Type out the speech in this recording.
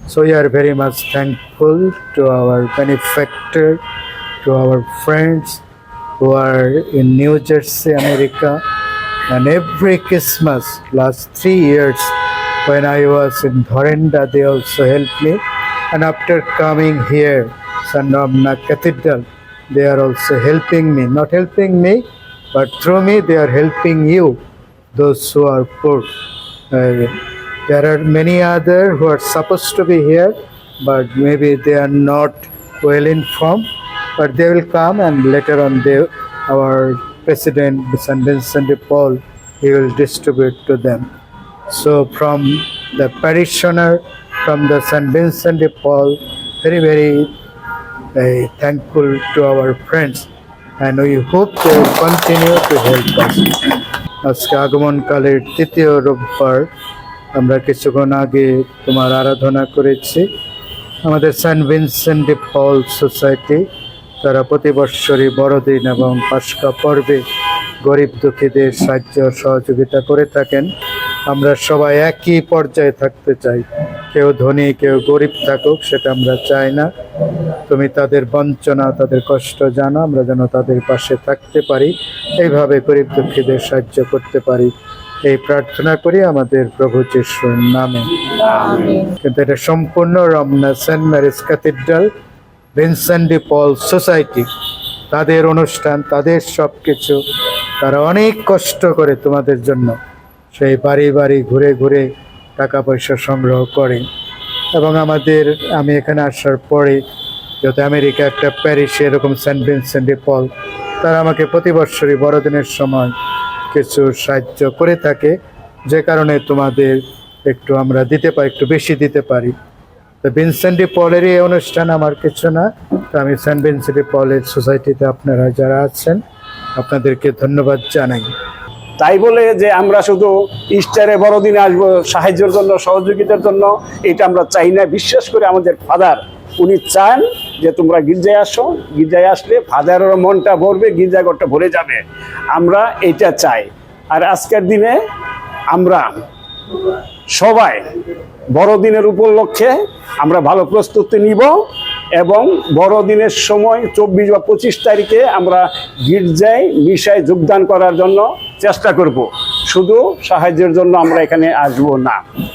So we are very much thankful to our benefactor, to our friends who are in New Jersey, America. And every Christmas, last 3 years, when I was in Dhorenda, they also helped me. And after coming here, Sanramna Cathedral, they are also helping me. Not helping me, but through me, they are helping you, those who are poor. There are many other who are supposed to be here, but maybe they are not well informed. But they will come, and later on, our President St. Vincent de Paul, he will distribute to them. So from the parishioner, from the St. Vincent de Paul, very thankful to our friends, and we hope they will continue to help us. আজকে আগমনকালের তৃতীয় রোববার আমরা কিছুক্ষণ আগে তোমার আরাধনা করেছি। আমাদের Saint Vincent de Paul society তারা প্রতি বৎসরই বড়দিন এবং পাস্কা পর্বে গরিব দুঃখীদের সাহায্য সহযোগিতা করে থাকেন। আমরা সবাই একই পর্যায়ে থাকতে চাই, কেউ ধনী কেউ গরিব থাকুক, সেটা আমরা চাই না। তুমি তাদের বঞ্চনা, তাদের কষ্ট জানো, আমরা যেন তাদের পাশে থাকতে পারি, এইভাবে গরিব দুঃখীদের সাহায্য করতে পারি, এই প্রার্থনা করি আমাদের প্রভু যিশুর নামে। কিন্তু এটা সম্পূর্ণ Ramna Saint Mary's Cathedral Vincent de Paul Society, তাদের অনুষ্ঠান, তাদের সব কিছু, তারা অনেক কষ্ট করে তোমাদের জন্য, সেই বাড়ি বাড়ি ঘুরে ঘুরে টাকা পয়সা সংগ্রহ করে। এবং আমি এখানে আসার পরে যেহেতু আমেরিকা একটা প্যারিসে এরকম সেন্ট ভিনসেন্ট ডি পল, তারা আমাকে প্রতি বৎসরই বড়দিনের সময় কিছু সাহায্য করে থাকে, যে কারণে তোমাদের একটু আমরা দিতে পারি, একটু বেশি দিতে পারি। তো ভিনসেন্ট ডি পলেরই এই অনুষ্ঠান, আমার কিছু না। তো আমি সেন্ট ভিনসেন্ট ডি পলের সোসাইটিতে আপনারা যারা আছেন, আপনাদেরকে ধন্যবাদ জানাই। তাই বলে যে আমরা শুধু ইস্টারে বড়দিনে আসবো সাহায্যের জন্য, সহযোগিতার জন্য, এটা আমরা চাই না। বিশ্বাস করে আমাদের ফাদার উনি চান যে তোমরা গির্জায় আসো, গির্জায় আসলে ফাদারের মনটা ভরবে, গির্জাঘরটা ভরে যাবে, আমরা এটা চাই। আর আজকের দিনে আমরা সবাই বড়দিনের উপলক্ষে আমরা ভালো প্রস্তুতি নিব, এবং বড়দিনের সময় 24 বা 25 তারিখে আমরা গির্জায় মিশায় যোগদান করার জন্য চেষ্টা করব। শুধু সাহায্যের জন্য আমরা এখানে আসবো না।